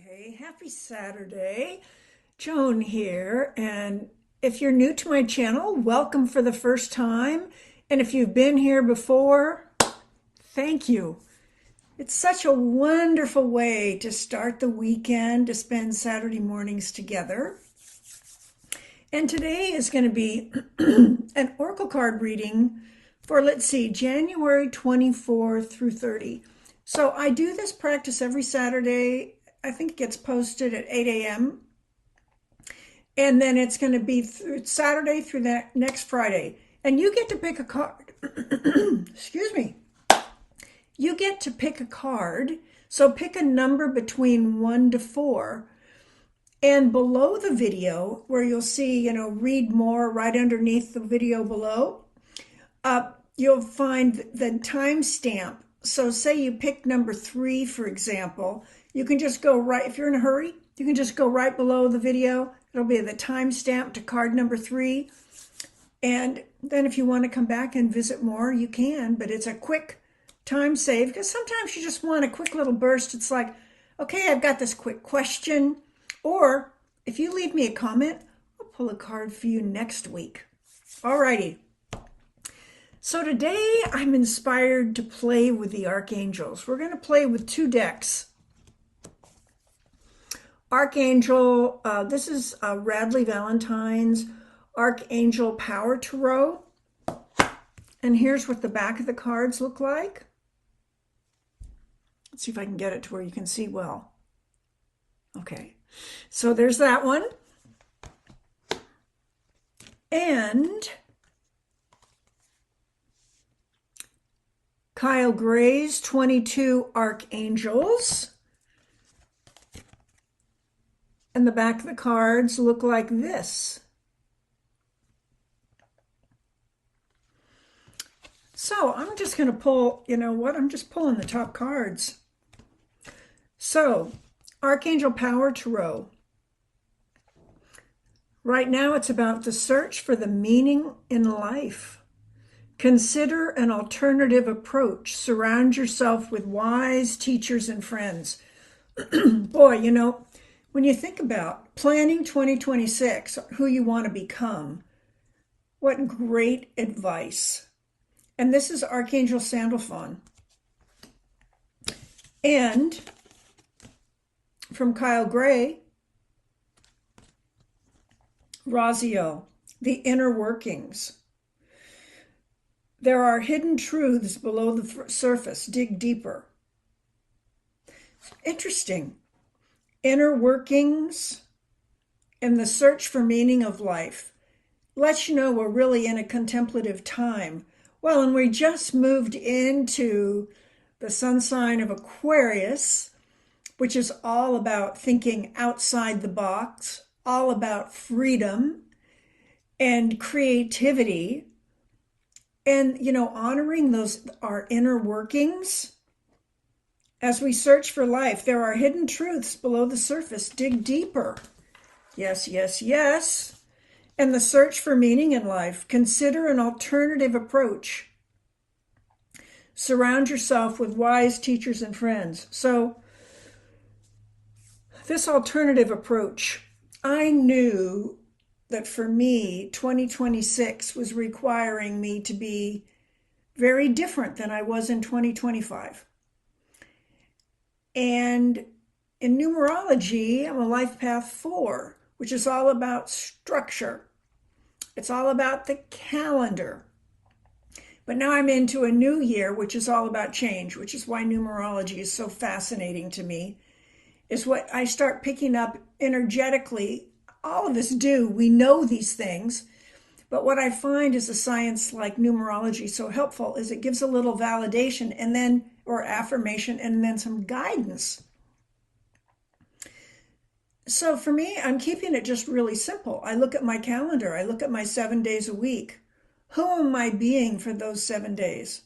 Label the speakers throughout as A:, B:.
A: Hey, happy Saturday. Joan here. And if you're new to my channel, welcome for the first time. And if you've been here before, thank you. It's such a wonderful way to start the weekend, to spend Saturday mornings together. And today is going to be an oracle card reading for, let's see, January 24 through 30. So I do this practice every Saturday. I think it gets posted at 8 a.m. And then it's going to be Saturday through that next Friday. And you get to pick a card. Excuse me. You get to pick a card. So pick a number between 1 to 4. And below the video, where you'll see, read more right underneath the video below, you'll find the timestamp. So say you pick number 3, for example, you can just go right, if you're in a hurry, you can just go right below the video. It'll be the timestamp to card number 3. And then if you want to come back and visit more, you can, but it's a quick time save because sometimes you just want a quick little burst. It's like, okay, I've got this quick question. Or if you leave me a comment, I'll pull a card for you next week. Alrighty. So today I'm inspired to play with the Archangels. We're going to play with 2 decks. Archangel, this is Radleigh Valentine's Archangel Power Tarot. And here's what the back of the cards look like. Let's see if I can get it to where you can see well. Okay, so there's that one. And Kyle Gray's 22 Archangels. And the back of the cards look like this. So I'm just going to pull, I'm just pulling the top cards. So, Archangel Power Tarot. Right now it's about the search for the meaning in life. Consider an alternative approach. Surround yourself with wise teachers and friends. Boy, when you think about planning 2026, who you want to become, what great advice. And this is Archangel Sandalphon. And from Kyle Gray, Raziel, the inner workings. There are hidden truths below the surface. Dig deeper. Interesting. Inner workings and the search for meaning of life lets you know we're really in a contemplative time. Well, and we just moved into the sun sign of Aquarius, which is all about thinking outside the box, all about freedom and creativity and, honoring our inner workings. As we search for life, there are hidden truths below the surface. Dig deeper. Yes, yes, yes. And the search for meaning in life. Consider an alternative approach. Surround yourself with wise teachers and friends. So, this alternative approach, I knew that for me, 2026 was requiring me to be very different than I was in 2025. And in numerology, I'm a life path 4, which is all about structure. It's all about the calendar. But now I'm into a new year, which is all about change, which is why numerology is so fascinating to me, is what I start picking up energetically. All of us do. We know these things. But what I find is a science like numerology so helpful is it gives a little validation and then, or affirmation, and then some guidance. So for me, I'm keeping it just really simple. I look at my calendar. I look at my 7 days a week. Who am I being for those 7 days?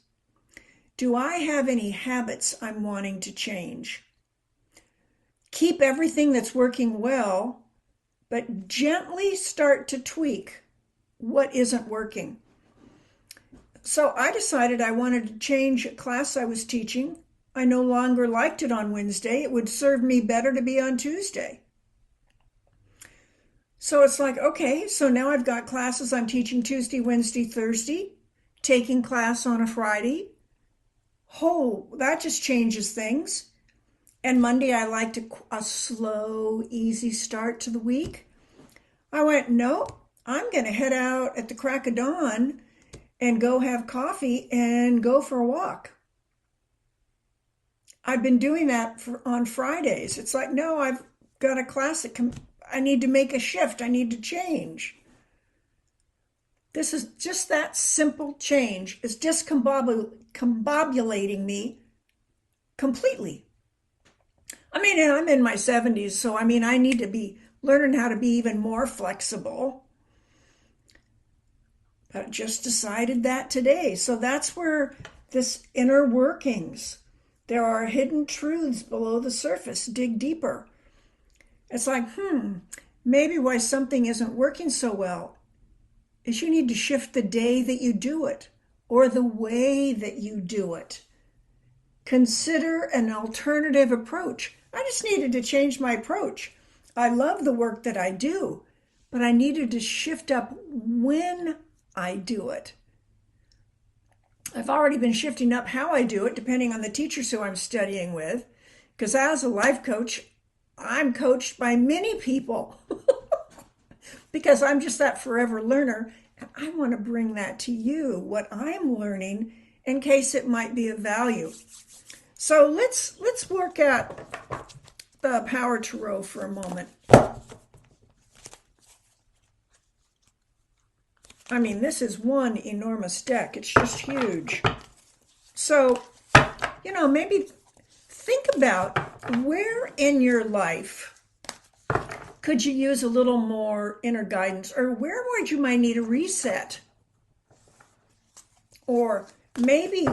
A: Do I have any habits I'm wanting to change? Keep everything that's working well, but gently start to tweak what isn't working. So I decided I wanted to change a class I was teaching I no longer liked it on Wednesday. It would serve me better to be on Tuesday. So it's like, okay, so now I've got classes I'm teaching Tuesday, Wednesday, Thursday, taking class on a Friday. Oh, that just changes things. And Monday, I liked a slow, easy start to the week. I went, no, I'm going to head out at the crack of dawn and go have coffee and go for a walk. I've been doing that on Fridays. It's like, no, I've got a class that I need to make a shift. I need to change. This is just that simple change is discombobulating me completely. I mean, and I'm in my 70s, so I mean, I need to be learning how to be even more flexible. But I just decided that today. So that's where this inner workings, there are hidden truths below the surface. Dig deeper. It's like, maybe why something isn't working so well is you need to shift the day that you do it or the way that you do it. Consider an alternative approach. I just needed to change my approach. I love the work that I do, but I needed to shift up when I do it. I've already been shifting up how I do it, depending on the teachers who I'm studying with, because as a life coach, I'm coached by many people because I'm just that forever learner. And I want to bring that to you, what I'm learning, in case it might be of value. So let's work at the Power Tarot for a moment. I mean, this is one enormous deck. It's just huge. So, maybe think about where in your life could you use a little more inner guidance, or where would you might need a reset? Or maybe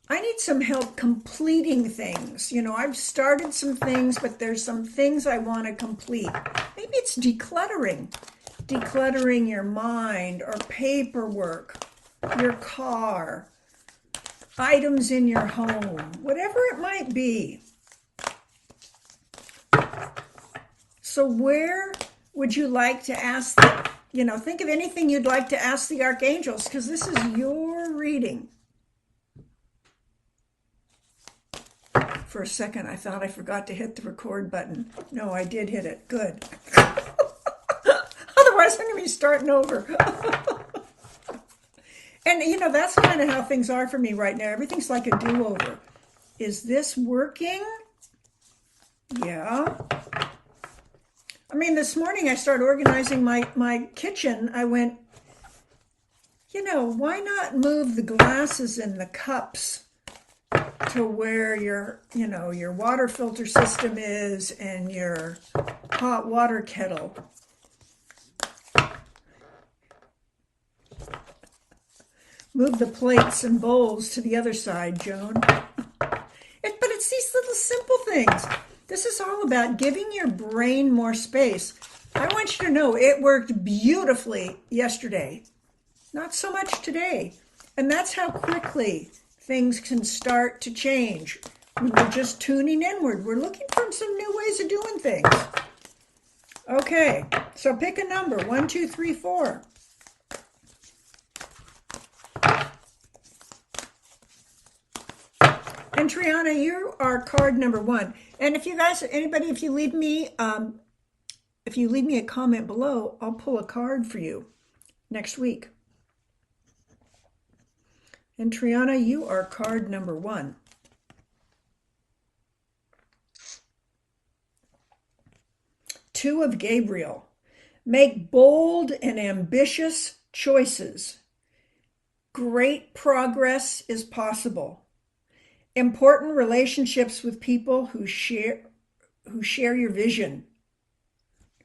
A: I need some help completing things. I've started some things, but there's some things I want to complete. Maybe it's decluttering your mind or paperwork, your car, items in your home, whatever it might be. So where would you like to ask, think of anything you'd like to ask the Archangels, because this is your reading. For a second, I thought I forgot to hit the record button. No, I did hit it. Good. Otherwise, I'm going to be starting over. And, that's kind of how things are for me right now. Everything's like a do-over. Is this working? Yeah. I mean, this morning I started organizing my kitchen. I went, why not move the glasses and the cups to where your water filter system is and your hot water kettle. Move the plates and bowls to the other side, Joan. But it's these little simple things. This is all about giving your brain more space. I want you to know it worked beautifully yesterday. Not so much today. And that's how quickly things can start to change. We're just tuning inward. We're looking for some new ways of doing things. Okay, so pick a number, 1, 2, 3, 4. And Triana, you are card number 1. And if you guys, anybody, if you leave me a comment below, I'll pull a card for you next week. And Triana, you are card number 1. Two of Gabriel. Make bold and ambitious choices. Great progress is possible. Important relationships with people who share your vision.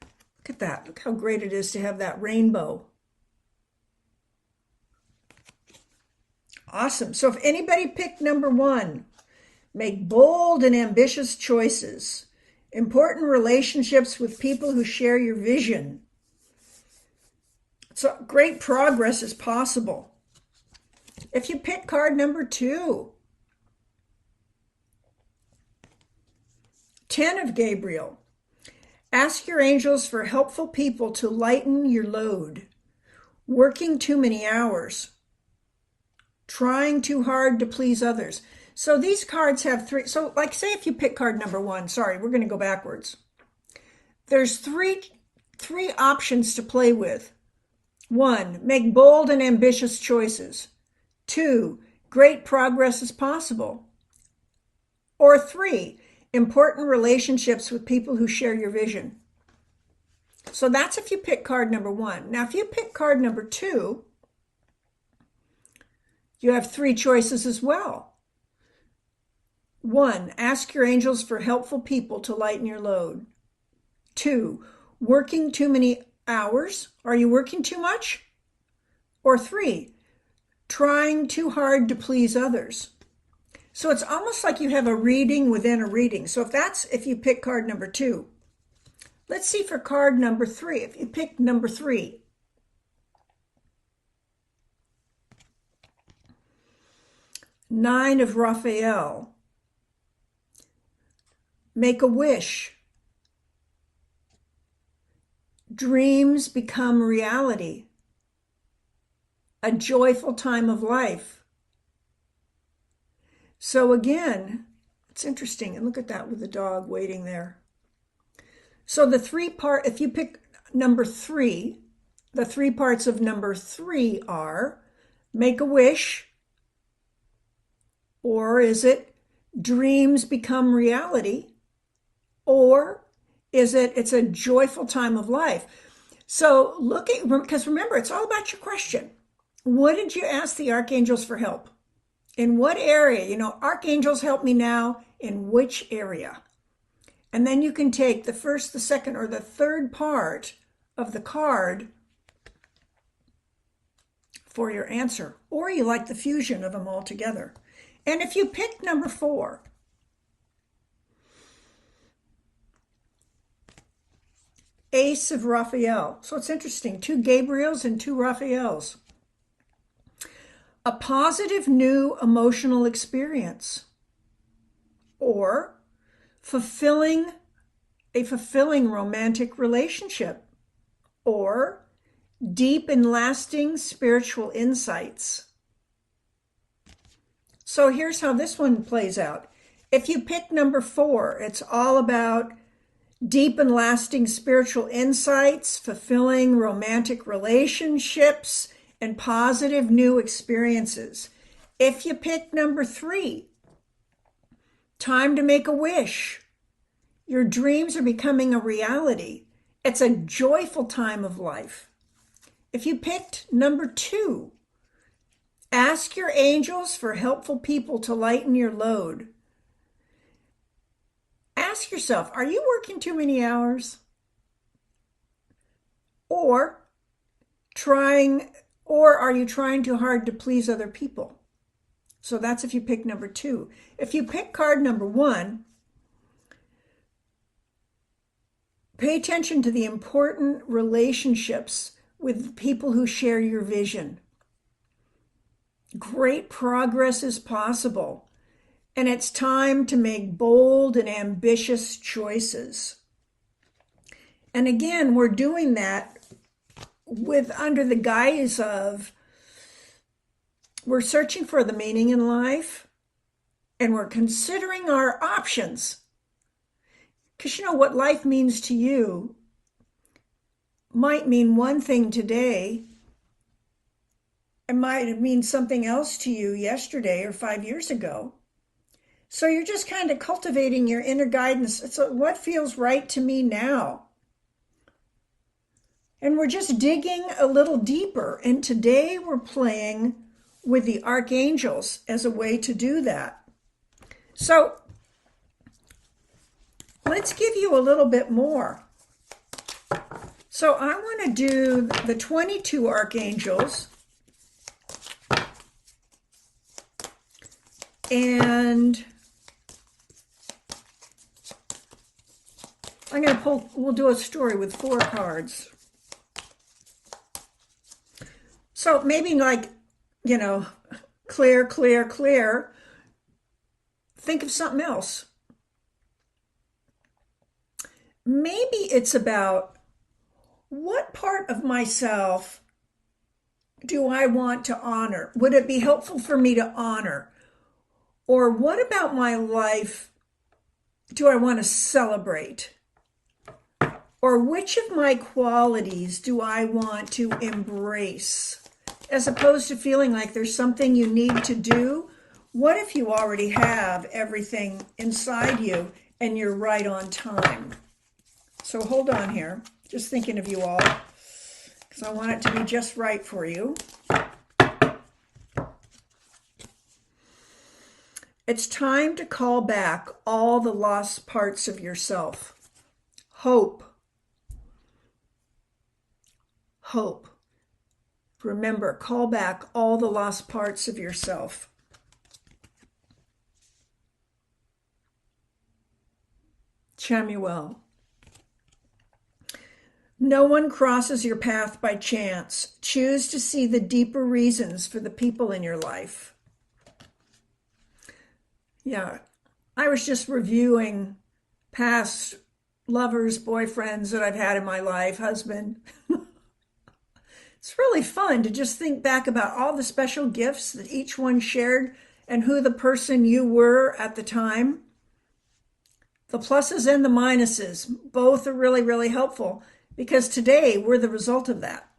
A: Look at that. Look how great it is to have that rainbow. Awesome. So if anybody picked number 1, make bold and ambitious choices. Important relationships with people who share your vision. So great progress is possible. If you pick card number 2, 10 of Gabriel. Ask your angels for helpful people to lighten your load. Working too many hours. Trying too hard to please others. So these cards have three. So like say if you pick card number 1, sorry, we're going to go backwards. There's three options to play with. 1, make bold and ambitious choices. 2, great progress is possible. Or 3, important relationships with people who share your vision. So that's if you pick card number 1. Now, if you pick card number 2, you have 3 choices as well. 1, ask your angels for helpful people to lighten your load. 2, working too many hours. Are you working too much? Or 3, trying too hard to please others. So it's almost like you have a reading within a reading. So if you pick card number 2, let's see for card number 3. If you pick number 3, Nine of Raphael, make a wish. Dreams become reality. A joyful time of life. So again, it's interesting. And look at that with the dog waiting there. So if you pick number 3, the 3 parts of number 3 are make a wish, or is it dreams become reality, or is it's a joyful time of life? So because remember, it's all about your question. What did you ask the archangels for help? In what area? Archangels help me now in which area? And then you can take the first, the second, or the third part of the card for your answer. Or you like the fusion of them all together. And if you pick number 4, Ace of Raphael. So it's interesting, 2 Gabriels and 2 Raphaels. A positive new emotional experience, or a fulfilling romantic relationship, or deep and lasting spiritual insights. So here's how this one plays out. If you pick number 4, it's all about deep and lasting spiritual insights, fulfilling romantic relationships, and positive new experiences. If you pick number 3, time to make a wish. Your dreams are becoming a reality. It's a joyful time of life. If you picked number 2, ask your angels for helpful people to lighten your load. Ask yourself, are you working too many hours? Or are you trying too hard to please other people? So that's if you pick number 2. If you pick card number 1, pay attention to the important relationships with people who share your vision. Great progress is possible, and it's time to make bold and ambitious choices. And again, we're doing that under the guise of we're searching for the meaning in life, and we're considering our options. Because what life means to you might mean one thing today. It might mean something else to you yesterday or 5 years ago. So you're just kind of cultivating your inner guidance. It's what feels right to me now. And we're just digging a little deeper. And today we're playing with the archangels as a way to do that. So let's give you a little bit more. So I want to do the 22 archangels. And I'm going to we'll do a story with 4 cards. So maybe clear, clear, clear. Think of something else. maybe it's about what part of myself do I want to honor? Would it be helpful for me to honor? Or what about my life do I want to celebrate? Or which of my qualities do I want to embrace? As opposed to feeling like there's something you need to do, what if you already have everything inside you and you're right on time? So hold on here, just thinking of you all, because I want it to be just right for you. It's time to call back all the lost parts of yourself. Hope. Hope. Remember, call back all the lost parts of yourself. Chamuel. No one crosses your path by chance. Choose to see the deeper reasons for the people in your life. Yeah, I was just reviewing past lovers, boyfriends that I've had in my life, husband. It's really fun to just think back about all the special gifts that each one shared and who the person you were at the time. The pluses and the minuses, both are really, really helpful because today we're the result of that.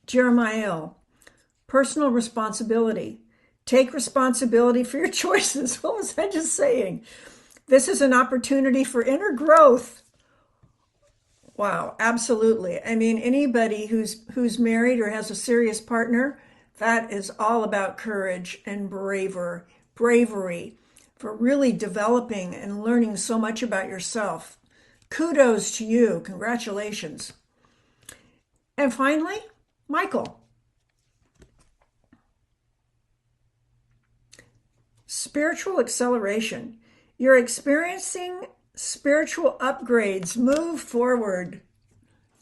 A: Jeremiah, personal responsibility. Take responsibility for your choices. What was I just saying? This is an opportunity for inner growth. Wow, absolutely. I mean, anybody who's married or has a serious partner, that is all about courage and bravery for really developing and learning so much about yourself. Kudos to you. Congratulations. And finally, Michael. Spiritual acceleration. You're experiencing spiritual upgrades. Move forward.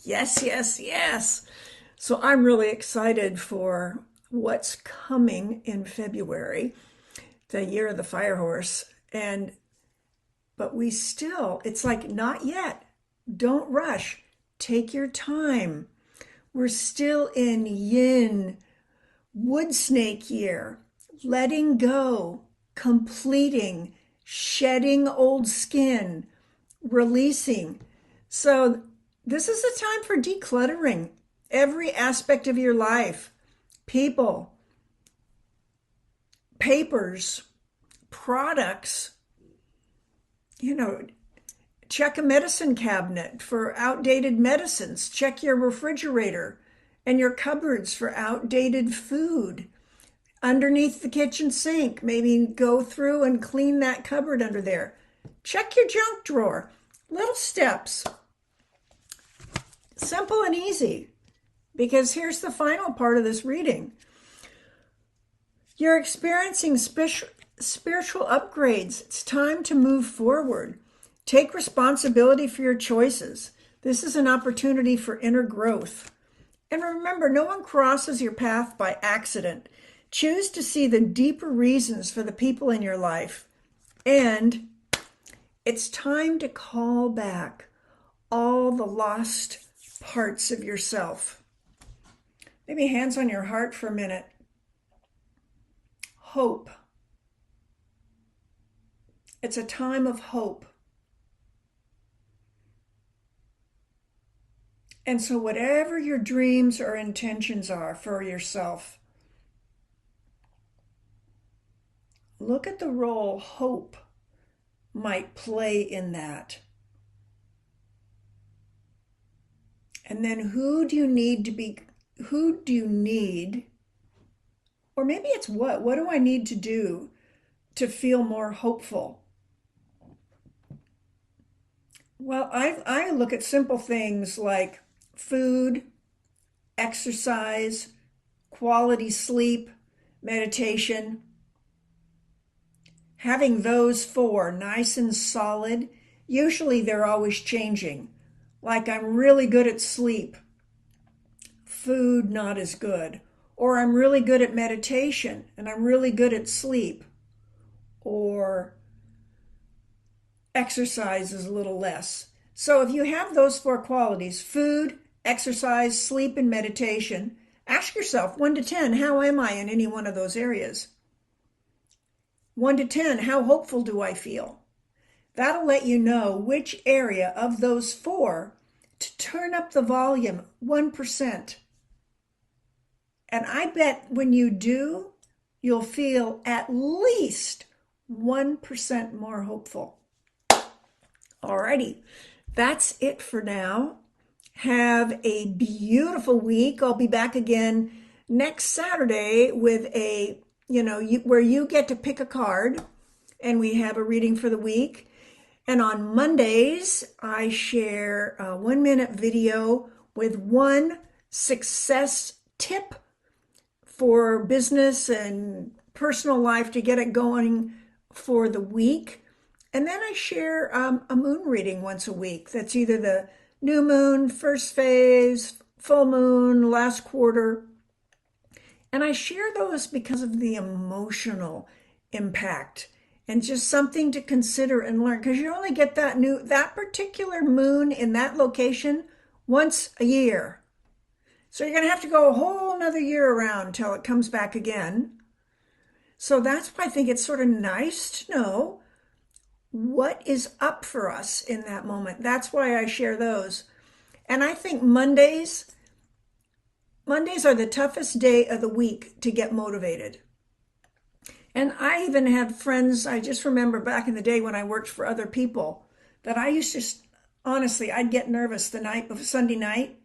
A: Yes, yes, yes. So I'm really excited for what's coming in February, the year of the fire horse. But it's like, not yet. Don't rush. Take your time. We're still in yin, wood snake year, letting go, completing, shedding old skin, releasing. So this is a time for decluttering every aspect of your life. People, papers, products, check a medicine cabinet for outdated medicines. Check your refrigerator and your cupboards for outdated food. Underneath the kitchen sink, maybe go through and clean that cupboard under there. Check your junk drawer. Little steps. Simple and easy. Because here's the final part of this reading. You're experiencing spiritual upgrades. It's time to move forward. Take responsibility for your choices. This is an opportunity for inner growth. And remember, no one crosses your path by accident. Choose to see the deeper reasons for the people in your life. And it's time to call back all the lost parts of yourself. Maybe hands on your heart for a minute. Hope. It's a time of hope. And so whatever your dreams or intentions are for yourself, look at the role hope might play in that. And then who do you need, or maybe it's what do I need to do to feel more hopeful? Well, I look at simple things like food, exercise, quality sleep, meditation. Having those four nice and solid, usually they're always changing. Like I'm really good at sleep, food not as good. Or I'm really good at meditation and I'm really good at sleep. Or exercise is a little less. So if you have those four qualities, food, exercise, sleep, and meditation, ask yourself 1 to 10, how am I in any one of those areas? 1 to 10, how hopeful do I feel? That'll let you know which area of those four to turn up the volume 1%. And I bet when you do, you'll feel at least 1% more hopeful. Alrighty, that's it for now. Have a beautiful week. I'll be back again next Saturday with where you get to pick a card and we have a reading for the week. And on Mondays, I share a 1-minute video with one success tip for business and personal life to get it going for the week. And then I share a moon reading once a week. That's either the new moon, first phase, full moon, last quarter. And I share those because of the emotional impact and just something to consider and learn, because you only get that particular moon in that location once a year. So you're going to have to go a whole another year around until it comes back again. So that's why I think it's sort of nice to know what is up for us in that moment. That's why I share those. And I think Mondays are the toughest day of the week to get motivated. And I even had friends, I just remember back in the day when I worked for other people, that I used to, honestly, I'd get nervous the night of Sunday night.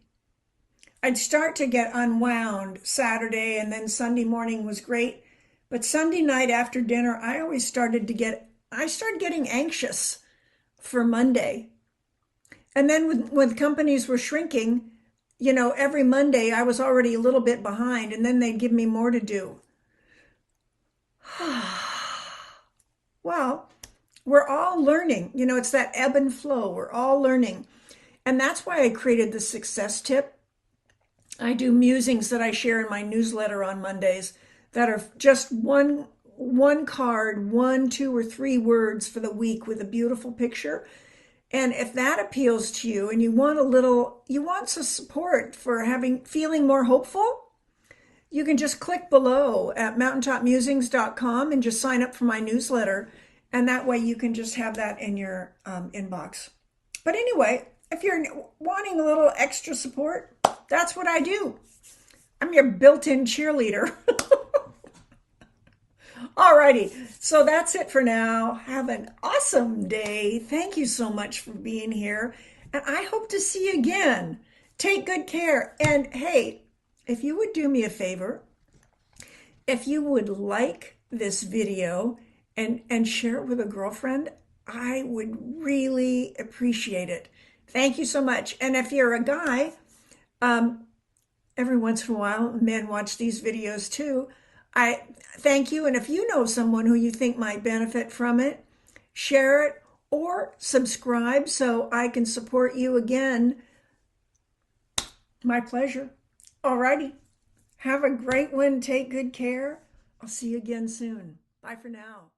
A: I'd start to get unwound Saturday, and then Sunday morning was great. But Sunday night after dinner, I started getting anxious for Monday. And then when companies were shrinking, every Monday I was already a little bit behind, and then they'd give me more to do. Well, we're all learning. It's that ebb and flow. We're all learning. And that's why I created the success tip. I do musings that I share in my newsletter on Mondays that are just one card, 1, 2, or 3 words for the week with a beautiful picture. And if that appeals to you and you want some support for feeling more hopeful, you can just click below at mountaintopmusings.com and just sign up for my newsletter. And that way you can just have that in your inbox. But anyway, if you're wanting a little extra support, that's what I do. I'm your built-in cheerleader. Alrighty, so that's it for now. Have an awesome day. Thank you so much for being here. And I hope to see you again. Take good care. And hey, if you would do me a favor, if you would like this video and share it with a girlfriend, I would really appreciate it. Thank you so much. And if you're a guy, every once in a while, men watch these videos too. I thank you. And if you know someone who you think might benefit from it, share it or subscribe so I can support you again. My pleasure. Alrighty. Have a great one. Take good care. I'll see you again soon. Bye for now.